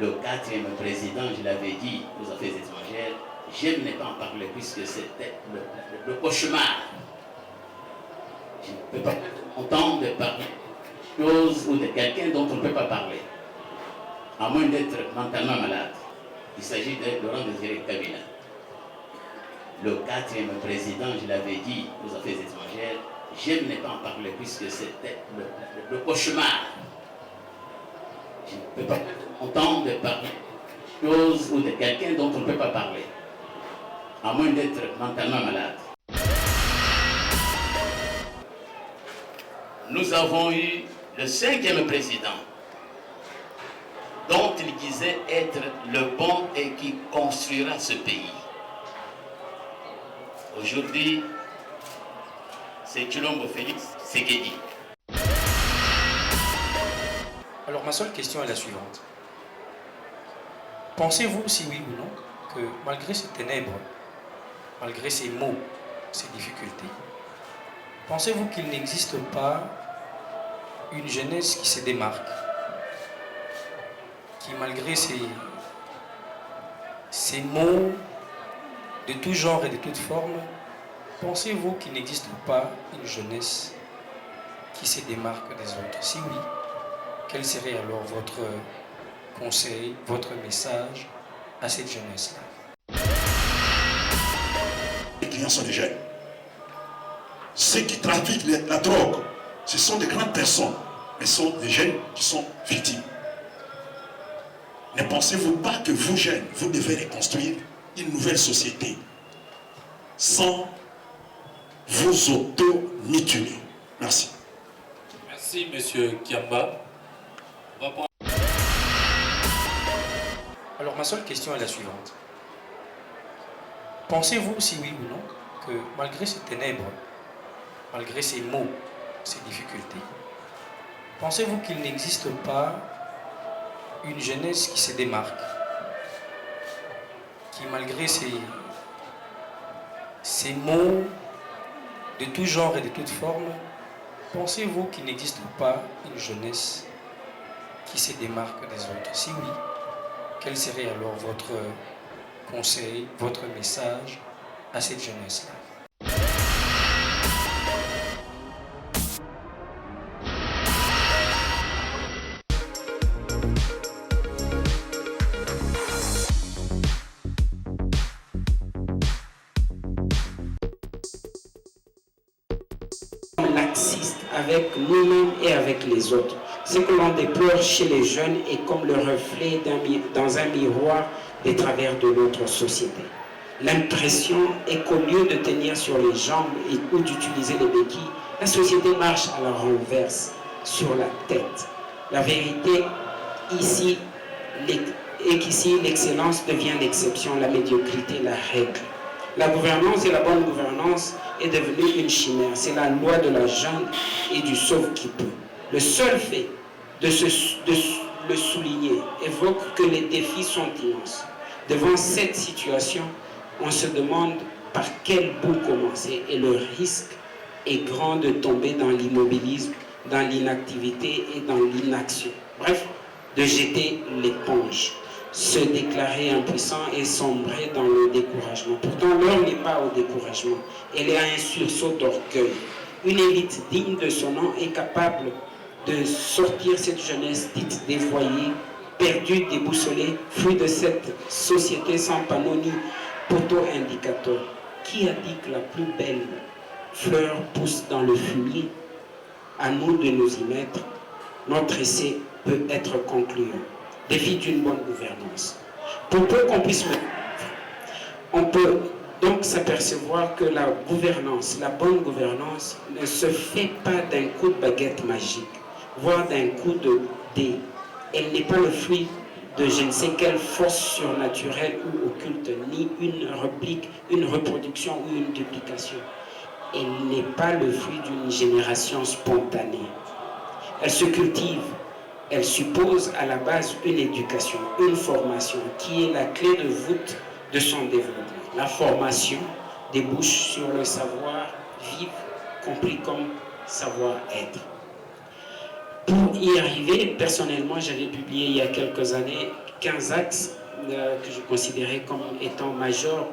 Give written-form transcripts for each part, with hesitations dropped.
Le quatrième président, je l'avais dit, aux affaires étrangères, j'aime ne pas en parler puisque c'était le cauchemar. Je ne peux pas entendre de parler de choses ou de quelqu'un dont on ne peut pas parler, à moins d'être mentalement malade. Il s'agit de Laurent Désiré Kabila. Le quatrième président, je l'avais dit, aux affaires étrangères, j'aime ne pas en parler puisque c'était le cauchemar. Je ne peux pas entendre de parler de choses ou de quelqu'un dont on ne peut pas parler, à moins d'être mentalement malade. Nous avons eu le cinquième président, dont il disait être le bon et qui construira ce pays. Aujourd'hui, c'est Tshilombo Félix Tshisekedi. Alors ma seule question est la suivante. Pensez-vous, si oui ou non, que malgré ces ténèbres, malgré ces maux, ces difficultés, pensez-vous qu'il n'existe pas une jeunesse qui se démarque, qui malgré ces maux de tout genre et de toute forme, pensez-vous qu'il n'existe pas une jeunesse qui se démarque des autres? Si oui, quel serait alors votre conseil, votre message à cette jeunesse-là? Les clients sont des jeunes. Ceux qui trafiquent la drogue, ce sont des grandes personnes, mais ce sont des jeunes qui sont victimes. Ne pensez-vous pas que vous, jeunes, vous devez reconstruire une nouvelle société sans vous auto-mutiler? Merci. Merci, Monsieur Kiamba. Alors ma seule question est la suivante. Pensez-vous, si oui ou non, que malgré ces ténèbres, malgré ces maux, ces difficultés, pensez-vous qu'il n'existe pas une jeunesse qui se démarque, qui malgré ces maux de tout genre et de toute forme, pensez-vous qu'il n'existe pas une jeunesse qui se démarque des autres? Si oui, quel serait alors votre conseil, votre message à cette jeunesse-là? Laxiste avec nous-mêmes et avec les autres. Ce que l'on déplore chez les jeunes est comme le reflet dans un miroir des travers de notre société. L'impression est qu'au lieu de tenir sur les jambes ou d'utiliser les béquilles, la société marche à la renverse, sur la tête. La vérité ici est qu'ici l'excellence devient l'exception, la médiocrité la règle. La gouvernance et la bonne gouvernance est devenue une chimère. C'est la loi de la jungle et du sauve qui peut. Le seul fait de le souligner évoque que les défis sont immenses. Devant cette situation, on se demande par quel bout commencer et le risque est grand de tomber dans l'immobilisme, dans l'inactivité et dans l'inaction. Bref, de jeter l'éponge, se déclarer impuissant et sombrer dans le découragement. Pourtant, l'heure n'est pas au découragement, elle est à un sursaut d'orgueil. Une élite digne de son nom est capable de sortir cette jeunesse dite dévoyée, perdue, déboussolée, fruit de cette société sans panneau ni poteau indicateur. Qui a dit que la plus belle fleur pousse dans le fumier? À nous de nous y mettre. Notre essai peut être concluant. Défi d'une bonne gouvernance. Pour peu qu'on puisse on peut donc s'apercevoir que la gouvernance, la bonne gouvernance, ne se fait pas d'un coup de baguette magique, voire d'un coup de dé. Elle n'est pas le fruit de je ne sais quelle force surnaturelle ou occulte, ni une réplique, une reproduction ou une duplication. Elle n'est pas le fruit d'une génération spontanée. Elle se cultive. Elle suppose à la base une éducation, une formation qui est la clé de voûte de son développement. La formation débouche sur le savoir-vivre, compris comme savoir-être. Pour y arriver, personnellement, j'avais publié il y a quelques années 15 axes que je considérais comme étant majeurs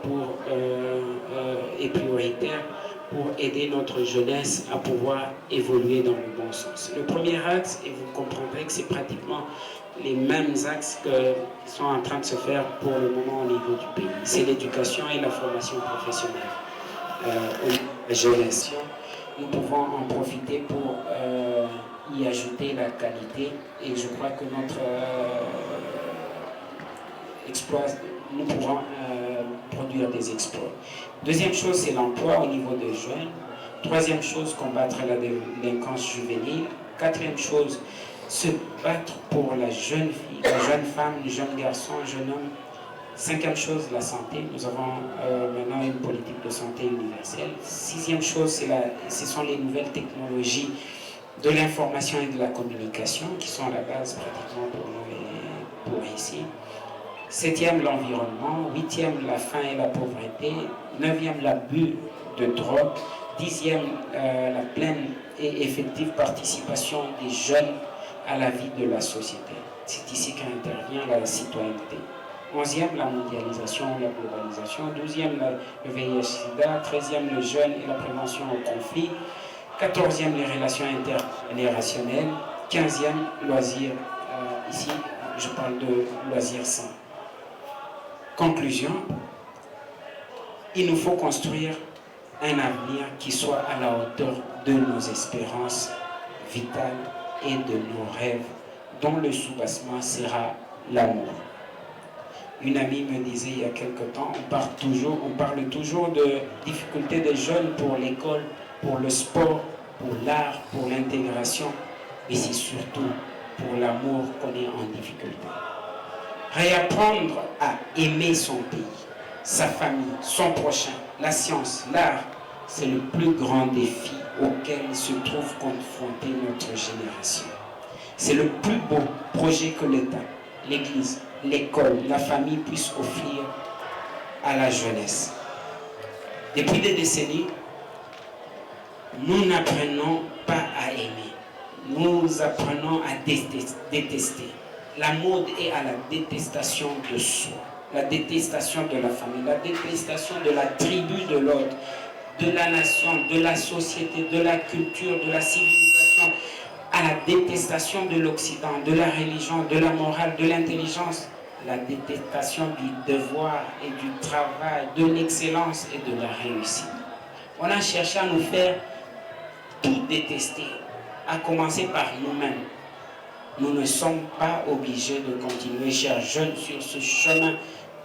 et prioritaires pour aider notre jeunesse à pouvoir évoluer dans le bon sens. Le premier axe, et vous comprendrez que c'est pratiquement les mêmes axes qui sont en train de se faire pour le moment au niveau du pays, c'est l'éducation et la formation professionnelle au niveau de la jeunesse. Nous pouvons en profiter pour y ajouter la qualité, et je crois que notre exploit, nous pourrons produire des exploits. Deuxième chose, c'est l'emploi au niveau des jeunes. Troisième chose, combattre la délinquance juvénile. Quatrième chose, se battre pour la jeune fille, la jeune femme, le jeune garçon, le jeune homme. Cinquième chose, la santé. Nous avons maintenant une politique de santé universelle. Sixième chose, ce sont les nouvelles technologies de l'information et de la communication qui sont à la base pratiquement pour nous et pour ici. Septième, l'environnement. Huitième, la faim et la pauvreté. Neuvième, l'abus de drogue. Dixième, la pleine et effective participation des jeunes à la vie de la société. C'est ici qu'intervient la citoyenneté. Onzième, la mondialisation, la globalisation. Douzième, le VIH-Sida. Treizième, le jeûne et la prévention au conflit. Quatorzième, les relations intergénérationnelles. Quinzième, loisirs. Ici, je parle de loisirs sains. Conclusion, il nous faut construire un avenir qui soit à la hauteur de nos espérances vitales et de nos rêves, dont le soubassement sera l'amour. Une amie me disait il y a quelque temps, on parle toujours de difficultés des jeunes pour l'école, pour le sport, pour l'art, pour l'intégration, mais c'est surtout pour l'amour qu'on est en difficulté. Réapprendre à aimer son pays, sa famille, son prochain, la science, l'art, c'est le plus grand défi auquel se trouve confrontée notre génération. C'est le plus beau projet que l'État, l'Église, l'école, la famille puissent offrir à la jeunesse. Depuis des décennies, nous n'apprenons pas à aimer. Nous apprenons à détester. La mode est à la détestation de soi, la détestation de la famille, la détestation de la tribu de l'autre, de la nation, de la société, de la culture, de la civilisation, à la détestation de l'Occident, de la religion, de la morale, de l'intelligence, la détestation du devoir et du travail, de l'excellence et de la réussite. On a cherché à nous faire tout détester, à commencer par nous-mêmes. Nous ne sommes pas obligés de continuer, chers jeunes, sur ce chemin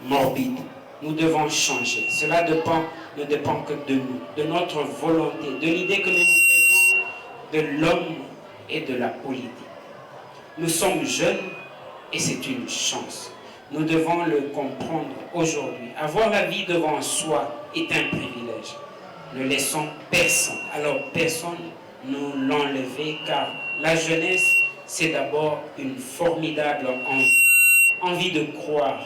morbide. Nous devons changer. Cela ne dépend que de nous, de notre volonté, de l'idée que nous nous faisons de l'homme et de la politique. Nous sommes jeunes et c'est une chance. Nous devons le comprendre aujourd'hui. Avoir la vie devant soi est un privilège. Ne laissons personne, alors personne nous l'enlever, car la jeunesse, c'est d'abord une formidable envie de croire,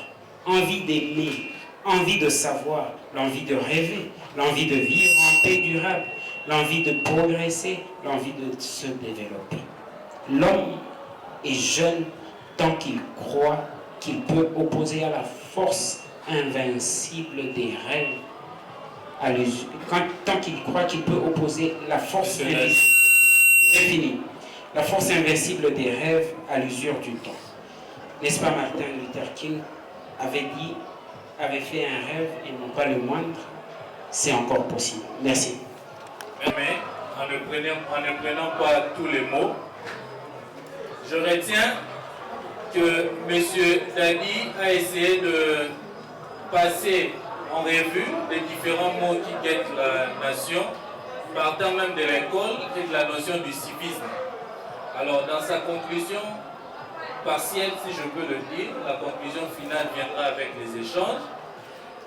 envie d'aimer, envie de savoir, l'envie de rêver, l'envie de vivre en paix durable, l'envie de progresser, l'envie de se développer. L'homme est jeune tant qu'il croit qu'il peut opposer à la force invincible des rêves, tant qu'il croit qu'il peut opposer la force invincible. La force invincible des rêves à l'usure du temps. N'est-ce pas, Martin Luther King avait fait un rêve et non pas le moindre? C'est encore possible. Merci. Mais en ne prenant pas tous les mots, je retiens que M. Dadi a essayé de passer en revue les différents mots qui guettent la nation, partant même de l'école et de la notion du civisme. Alors, dans sa conclusion partielle, si je peux le dire, la conclusion finale viendra avec les échanges.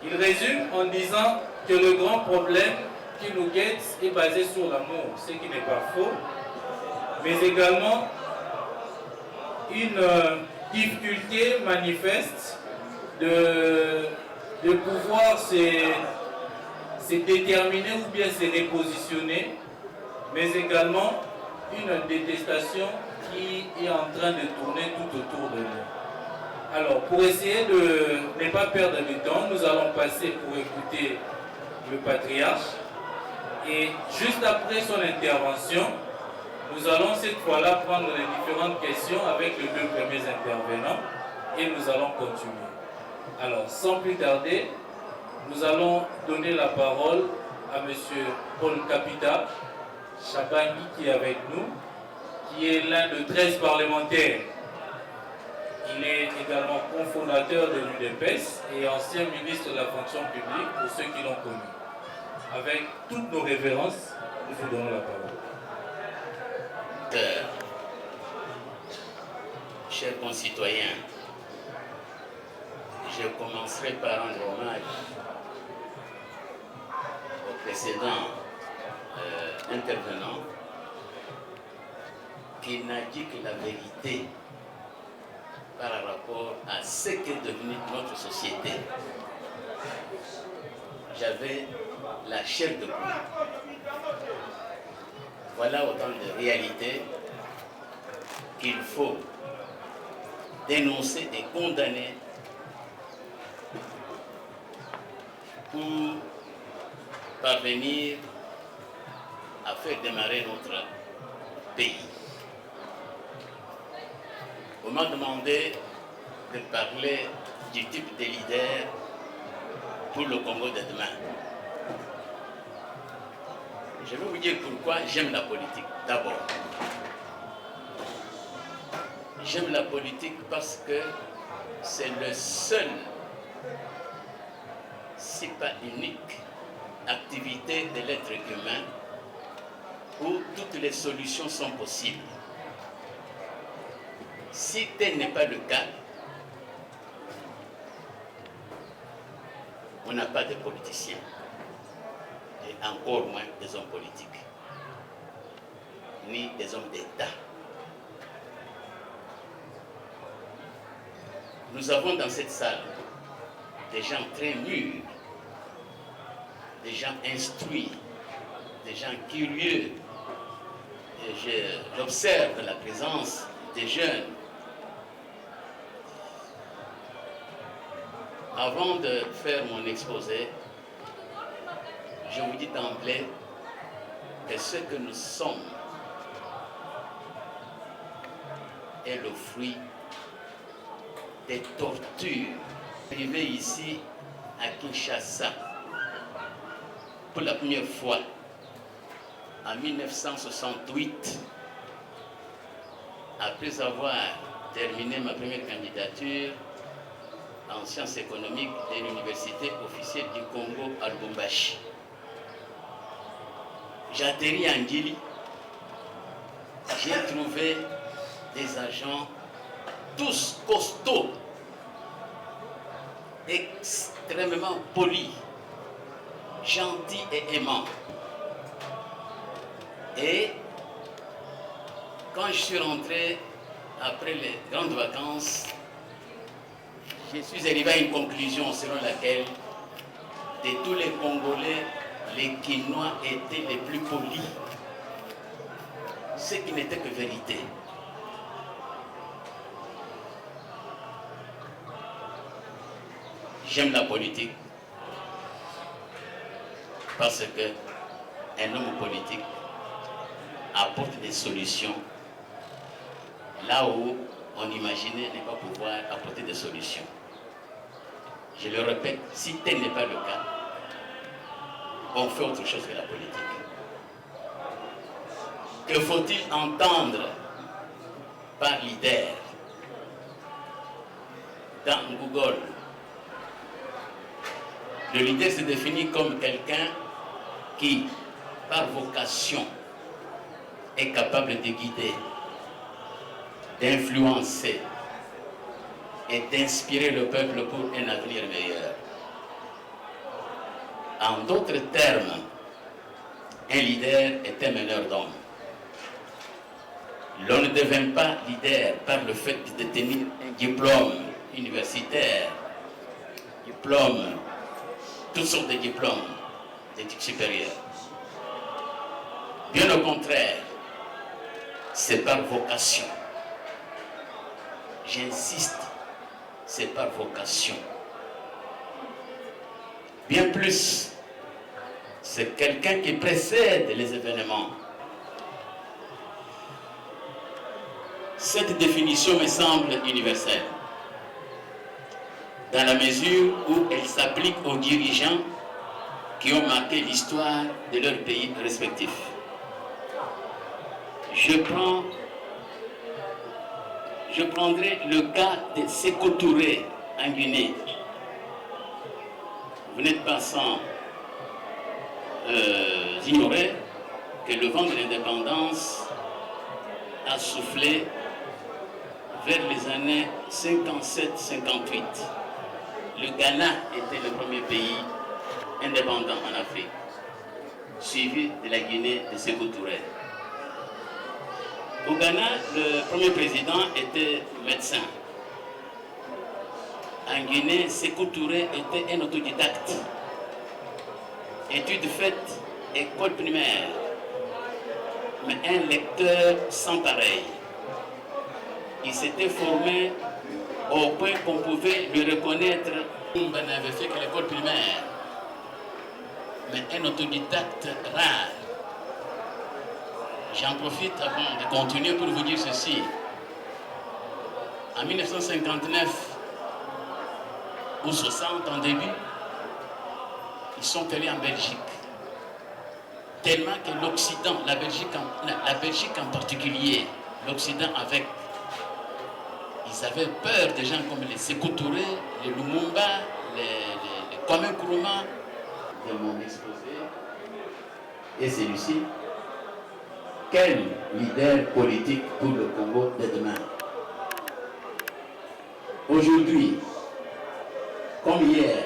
Il résume en disant que le grand problème qui nous guette est basé sur l'amour, ce qui n'est pas faux, mais également une difficulté manifeste de pouvoir se déterminer ou bien se repositionner, mais également une détestation qui est en train de tourner tout autour de nous. Alors, pour essayer de ne pas perdre du temps, nous allons passer pour écouter le patriarche. Et juste après son intervention, nous allons cette fois-là prendre les différentes questions avec les deux premiers intervenants et nous allons continuer. Alors, sans plus tarder, nous allons donner la parole à M. Paul Kapita Chabangi qui est avec nous, qui est l'un de 13 parlementaires. Il est également cofondateur de l'UDPS et ancien ministre de la fonction publique pour ceux qui l'ont connu. Avec toutes nos révérences, nous vous donnons la parole. Chers concitoyens, je commencerai par rendre hommage au précédent intervenant qui n'a dit que la vérité par rapport à ce qu'est devenu notre société. J'avais la chair de poule. Voilà autant de réalités qu'il faut dénoncer et condamner pour parvenir à faire démarrer notre pays. On m'a demandé de parler du type de leader pour le Congo de demain. Je vais vous dire pourquoi j'aime la politique. D'abord, j'aime la politique parce que c'est le seul, si pas unique, activité de l'être humain où toutes les solutions sont possibles. Si tel n'est pas le cas, on n'a pas de politiciens, et encore moins des hommes politiques, ni des hommes d'État. Nous avons dans cette salle des gens très mûrs, des gens instruits, des gens curieux. Et j'observe la présence des jeunes. Avant de faire mon exposé, je vous dis d'emblée que ce que nous sommes est le fruit des tortures. Arrivé ici à Kinshasa pour la première fois en 1968, après avoir terminé ma première candidature en sciences économiques de l'université officielle du Congo à Lubumbashi. J'ai atterri à Ngili, j'ai trouvé des agents tous costauds, extrêmement polis, gentils et aimants. Et quand je suis rentré après les grandes vacances, je suis arrivé à une conclusion selon laquelle de tous les Congolais, les Kinois étaient les plus polis. Ce qui n'était que vérité. J'aime la politique parce qu'un homme politique apporte des solutions là où on imaginait ne pas pouvoir apporter des solutions. Je le répète, si tel n'est pas le cas, on fait autre chose que la politique. Que faut-il entendre par leader? Dans Google, le leader se définit comme quelqu'un qui, par vocation, est capable de guider, d'influencer et d'inspirer le peuple pour un avenir meilleur. En d'autres termes, un leader est un meneur d'hommes. L'on ne devient pas leader par le fait de détenir un diplôme universitaire, diplôme, toutes sortes de diplômes d'études supérieures. Bien au contraire, c'est par vocation. j'insiste, c'est par vocation. Bien plus, c'est quelqu'un qui précède les événements. Cette définition me semble universelle, dans la mesure où elle s'applique aux dirigeants qui ont marqué l'histoire de leur pays respectif. Je prendrai le cas de Sékou Touré en Guinée. Vous n'êtes pas sans ignorer que le vent de l'indépendance a soufflé vers les années 57-58. Le Ghana était le premier pays indépendant en Afrique, suivi de la Guinée de Sékou Touré. Au Ghana, le premier président était médecin. En Guinée, Sékou Touré était un autodidacte. Études faites, école primaire, mais un lecteur sans pareil. Il s'était formé au point qu'on pouvait lui reconnaître. Il n'avait fait que l'école primaire, mais un autodidacte rare. J'en profite avant de continuer pour vous dire ceci. En 1959 ou 60, en début, ils sont allés en Belgique. Tellement que l'Occident, la Belgique en particulier, l'Occident avec, ils avaient peur des gens comme les Sékou Touré, les Lumumba, les Kwame Nkrumah. De mon exposé, et celui-ci, quel leader politique pour le Congo de demain? Aujourd'hui, comme hier,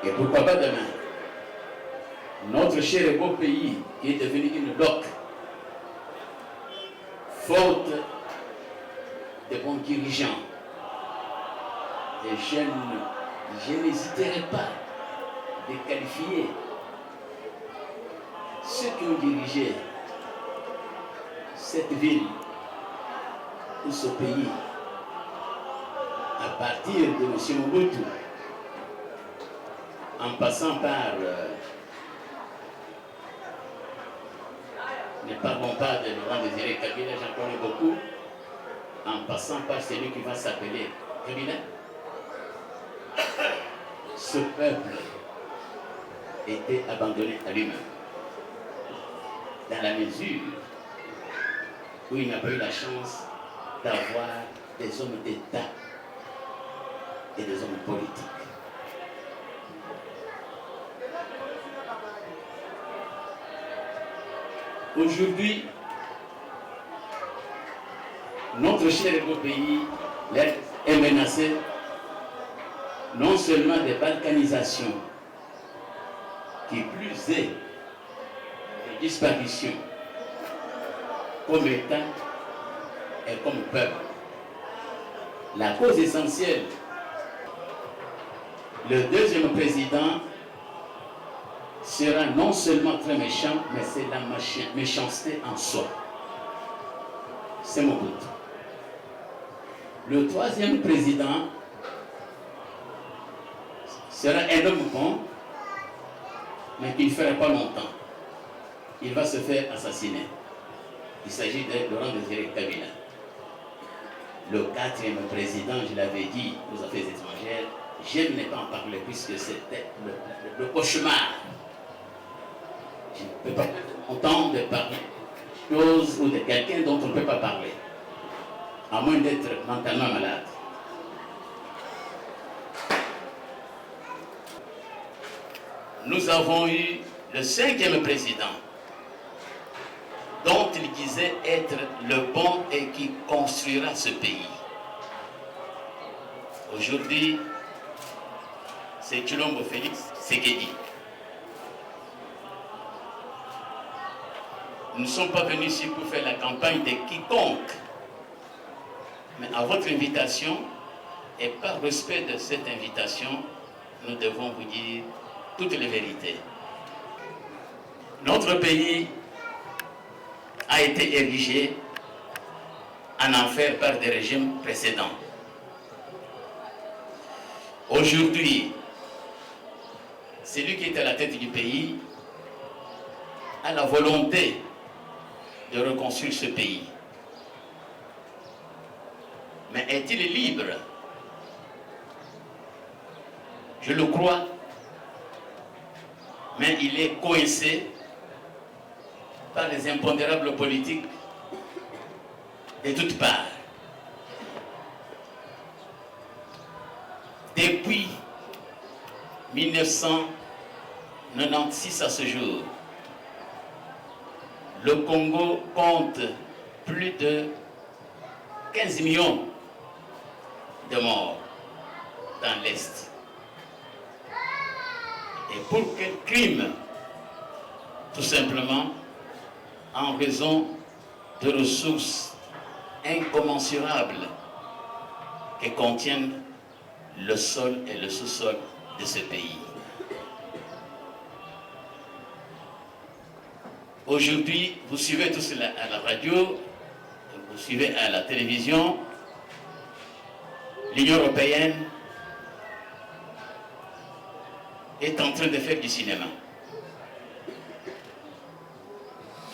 et pourquoi pas demain, notre cher et beau pays qui est devenu une loque, faute de bons dirigeants, et je n'hésiterai pas de qualifier ceux qui ont dirigé cette ville ou ce pays à partir de M. Mobutu, en passant par, ne parlons pas de Laurent Désiré Kabila, j'en connais beaucoup, en passant par celui qui va s'appeler Kabila, ce peuple était abandonné à lui-même, dans la mesure où il n'a pas eu la chance d'avoir des hommes d'État et des hommes politiques. Aujourd'hui, notre cher et beau pays est menacé non seulement des balkanisations, qui plus est des disparitions comme État et comme peuple. La cause essentielle, le deuxième président sera non seulement très méchant, mais c'est la méchanceté en soi. C'est mon but. Le troisième président sera un homme bon, mais qui ne fera pas longtemps. Il va se faire assassiner. Il s'agit de Laurent Désiré Kabila. Le quatrième président, je l'avais dit aux affaires étrangères, je n'ai pas en parler puisque c'était le cauchemar. Je ne peux pas entendre parler de choses ou de quelqu'un dont on ne peut pas parler, à moins d'être mentalement malade. Nous avons eu le cinquième président, dont il disait être le bon et qui construira ce pays. Aujourd'hui, c'est Tshilombo Félix Tshisekedi. Nous ne sommes pas venus ici pour faire la campagne de quiconque, mais à votre invitation, et par respect de cette invitation, nous devons vous dire toutes les vérités. Notre pays a été érigé en enfer par des régimes précédents. Aujourd'hui, celui qui est à la tête du pays a la volonté de reconstruire ce pays. Mais est-il libre? Je le crois, mais il est coincé par les impondérables politiques de toutes parts. Depuis 1996 à ce jour, le Congo compte plus de 15 millions de morts dans l'Est. Et pour quel crime? Tout simplement en raison de ressources incommensurables que contiennent le sol et le sous-sol de ce pays. Aujourd'hui, vous suivez tous à la radio, vous suivez à la télévision, l'Union européenne est en train de faire du cinéma.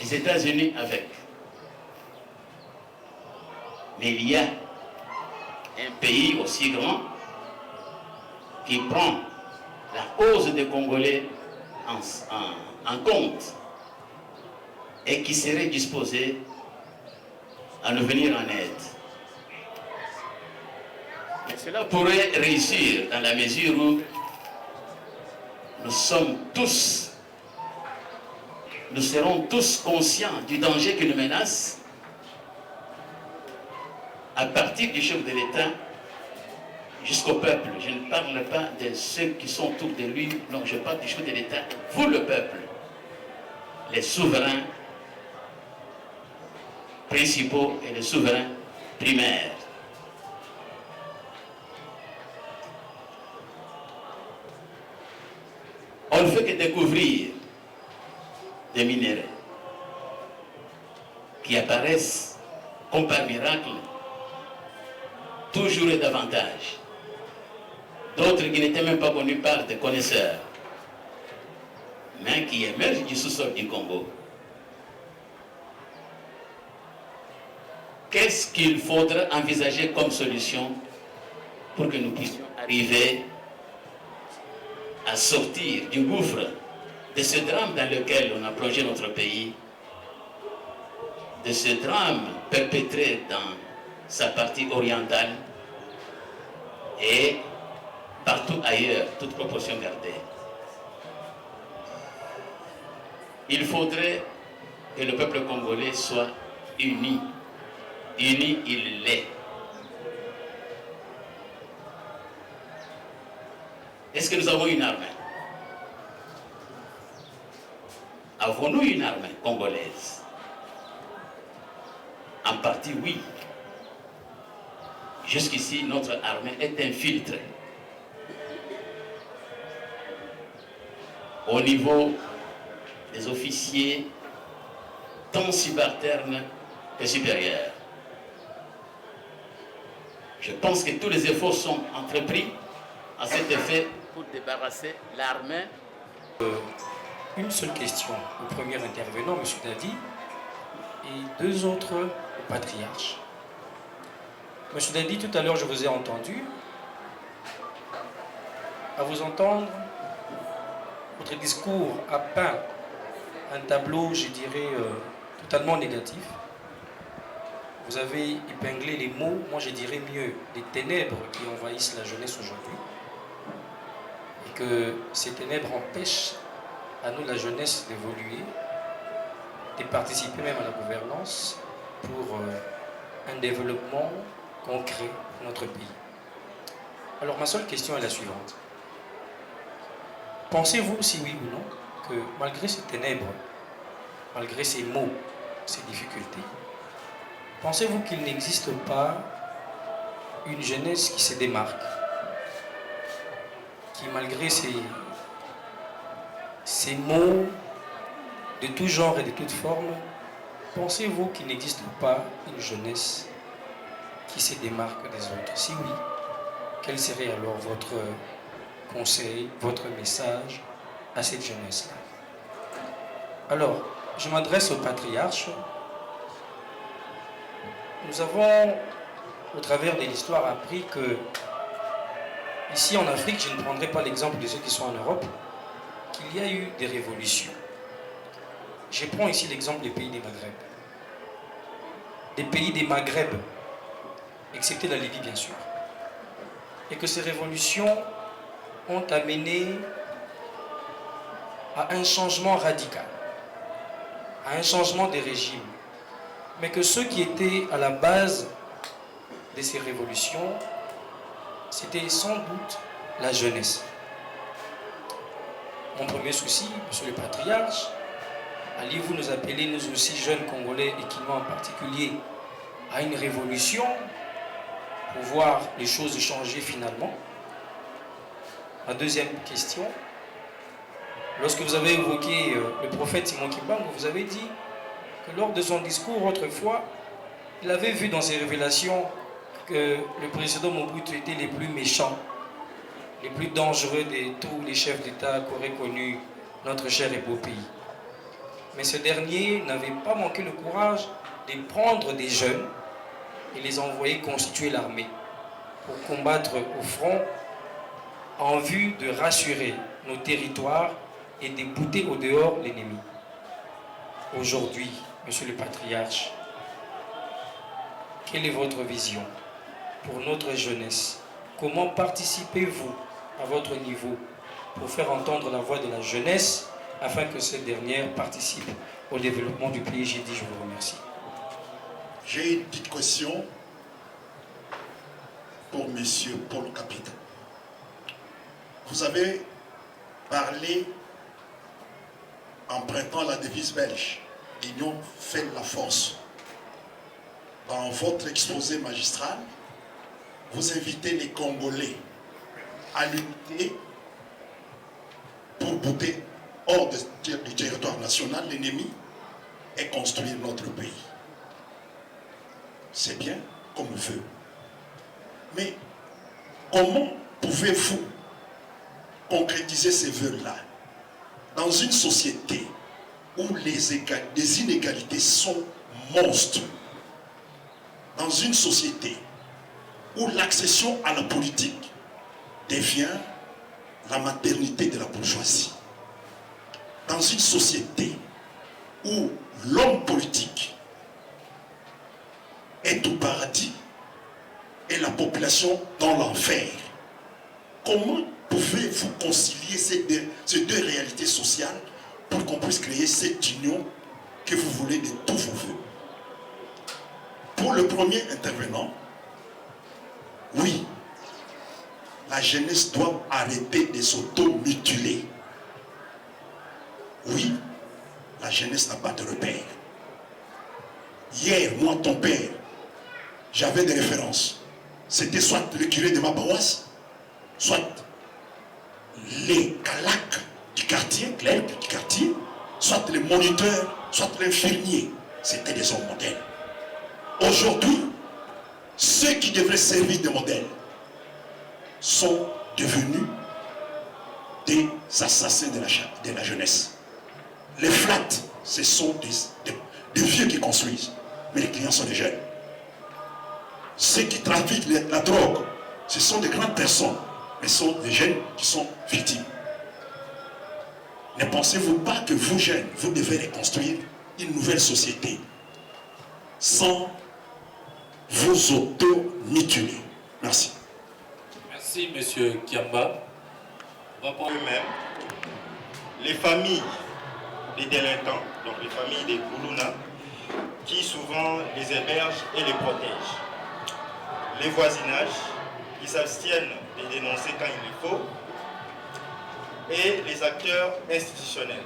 Les États-Unis avec. Mais il y a un pays aussi grand qui prend la cause des Congolais en compte et qui serait disposé à nous venir en aide. Et cela pourrait réussir dans la mesure où nous serons tous conscients du danger qui nous menace à partir du chef de l'État jusqu'au peuple. Je ne parle pas de ceux qui sont autour de lui, non, je parle du chef de l'État, vous le peuple, les souverains principaux et les souverains primaires. On ne fait que découvrir des minéraux qui apparaissent comme par miracle, toujours et davantage. D'autres qui n'étaient même pas connus par des connaisseurs, mais qui émergent du sous-sol du Congo. Qu'est-ce qu'il faudra envisager comme solution pour que nous puissions arriver à sortir du gouffre de ce drame dans lequel on a plongé notre pays, de ce drame perpétré dans sa partie orientale et partout ailleurs, toute proportion gardée. Il faudrait que le peuple congolais soit uni. Uni, il l'est. Est-ce que nous avons une armée? Avons-nous une armée congolaise? En partie, oui. Jusqu'ici, notre armée est infiltrée. Au niveau des officiers, tant subalternes que supérieurs. Je pense que tous les efforts sont entrepris à cet effet pour débarrasser l'armée. Une seule question au premier intervenant, M. Dadi, et deux autres au patriarche. M. Dadi, tout à l'heure, je vous ai entendu. À vous entendre, votre discours a peint un tableau, je dirais, totalement négatif. Vous avez épinglé les mots, moi je dirais mieux, les ténèbres qui envahissent la jeunesse aujourd'hui. Et que ces ténèbres empêchent à nous, la jeunesse, d'évoluer, de participer même à la gouvernance pour un développement concret de notre pays. Alors ma seule question est la suivante. Pensez-vous, si oui ou non, que malgré ces ténèbres, malgré ces maux, ces difficultés, pensez-vous qu'il n'existe pas une jeunesse qui se démarque, qui malgré ces maux de tout genre et de toute forme, pensez-vous qu'il n'existe pas une jeunesse qui se démarque des autres? Si oui, quel serait alors votre conseil, votre message à cette jeunesse-là? Alors, je m'adresse au patriarche. Nous avons, au travers de l'histoire, appris que ici en Afrique, je ne prendrai pas l'exemple de ceux qui sont en Europe, qu'il y a eu des révolutions. Je prends ici l'exemple des pays des Maghreb. Des pays des Maghreb, excepté la Libye bien sûr. Et que ces révolutions ont amené à un changement radical, à un changement des régimes. Mais que ceux qui étaient à la base de ces révolutions, c'était sans doute la jeunesse. Mon premier souci, monsieur le patriarche, allez-vous nous appeler, nous aussi, jeunes Congolais, et Kinois en particulier, à une révolution pour voir les choses changer finalement? Ma deuxième question, lorsque vous avez évoqué le prophète Simon Kimbangu, vous avez dit que lors de son discours autrefois, il avait vu dans ses révélations que le président Mobutu était les plus méchants, les plus dangereux de tous les chefs d'État qu'aurait connu notre cher et beau pays. Mais ce dernier n'avait pas manqué le courage de prendre des jeunes et les envoyer constituer l'armée pour combattre au front en vue de rassurer nos territoires et de bouter au dehors l'ennemi. Aujourd'hui, monsieur le patriarche, quelle est votre vision pour notre jeunesse? Comment participez-vous à votre niveau pour faire entendre la voix de la jeunesse afin que cette dernière participe au développement du pays? J'ai dit, je vous remercie. J'ai une petite question pour M. Paul Capita. Vous avez parlé, empruntant la devise belge, l'union fait la force. Dans votre exposé magistral, vous invitez les Congolais à lutter pour bouter hors du territoire national l'ennemi et construire notre pays. C'est bien comme vœu. Mais comment pouvez-vous concrétiser ces vœux-là dans une société où les inégalités sont monstres, dans une société où l'accession à la politique devient la maternité de la bourgeoisie, dans une société où l'homme politique est au paradis et la population dans l'enfer? Comment pouvez-vous concilier ces deux réalités sociales pour qu'on puisse créer cette union que vous voulez de tous vos voeux? Pour le premier intervenant, oui, la jeunesse doit arrêter de s'auto-mutiler. Oui, la jeunesse n'a pas de repère. Hier, moi, ton père, j'avais des références. C'était soit le curé de ma paroisse, soit les calacs du quartier, clercs du quartier, soit les moniteurs, soit l'infirmier. C'était des hommes modèles. Aujourd'hui, ceux qui devraient servir de modèles sont devenus des assassins de la jeunesse. Les flats, ce sont des vieux qui construisent, mais les clients sont des jeunes. Ceux qui trafiquent la drogue, ce sont des grandes personnes, mais ce sont des jeunes qui sont victimes. Ne pensez-vous pas que vous, jeunes, vous devez reconstruire une nouvelle société sans vous auto-mutiler? Merci. Merci, monsieur Kiamba. On va prendre eux-mêmes les familles des délinquants, donc les familles des Koulouna, qui souvent les hébergent et les protègent. Les voisinages, qui s'abstiennent de dénoncer quand il le faut, et les acteurs institutionnels.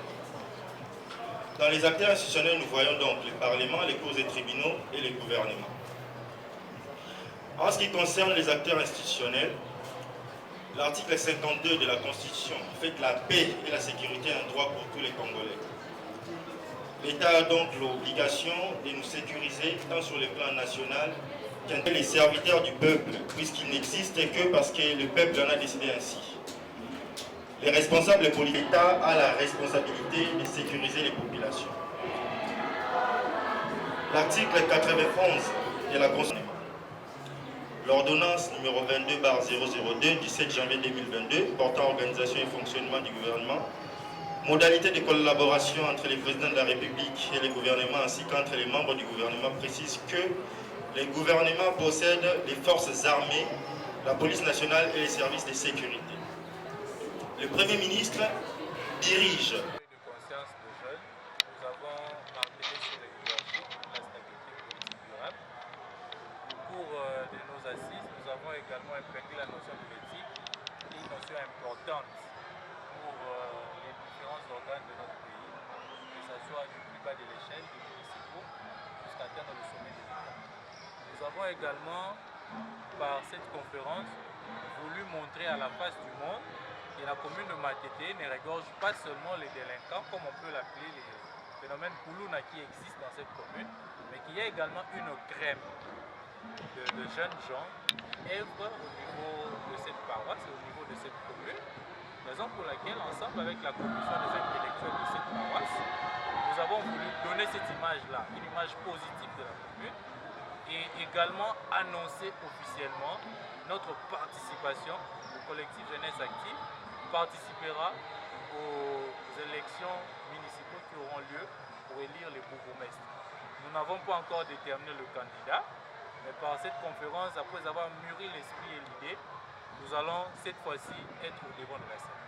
Dans les acteurs institutionnels, nous voyons donc le Parlement, les cours et tribunaux et les gouvernements. En ce qui concerne les acteurs institutionnels, l'article 52 de la Constitution fait que la paix et la sécurité est un droit pour tous les Congolais. L'État a donc l'obligation de nous sécuriser tant sur le plan national les serviteurs du peuple, puisqu'ils n'existent que parce que le peuple en a décidé ainsi. Les responsables politiques, l'État a la responsabilité de sécuriser les populations. L'article 91 de la Constitution, l'ordonnance numéro 22/002 du 7 janvier 2022 portant organisation et fonctionnement du gouvernement, modalité de collaboration entre les présidents de la République et les gouvernements ainsi qu'entre les membres du gouvernement précise que les gouvernements possèdent les forces armées, la police nationale et les services de sécurité. Le Premier ministre dirige. De conscience des jeunes, nous avons martelé sur le leadership, la stabilité politique durable. Au cours de nos assises, nous avons également épinglé la notion de l'éthique, qui est une notion importante pour les différents organes de notre pays, que ce soit du plus bas de l'échelle, des municipaux, jusqu'à atteindre le sommet de l'État. Nous avons également, par cette conférence, voulu montrer à la face du monde que la commune de Matete ne regorge pas seulement les délinquants, comme on peut l'appeler les phénomènes Koulouna qui existent dans cette commune, mais qu'il y a également une crème de jeunes gens qui œuvrent au niveau de cette paroisse et au niveau de cette commune, raison pour laquelle, ensemble avec la commission des intellectuels de cette paroisse, nous avons voulu donner cette image-là, une image positive de la commune, et également annoncer officiellement notre participation au collectif Jeunesse Active participera aux élections municipales qui auront lieu pour élire les bourgmestres. Nous n'avons pas encore déterminé le candidat, mais par cette conférence, après avoir mûri l'esprit et l'idée, nous allons cette fois-ci être au devant de la scène.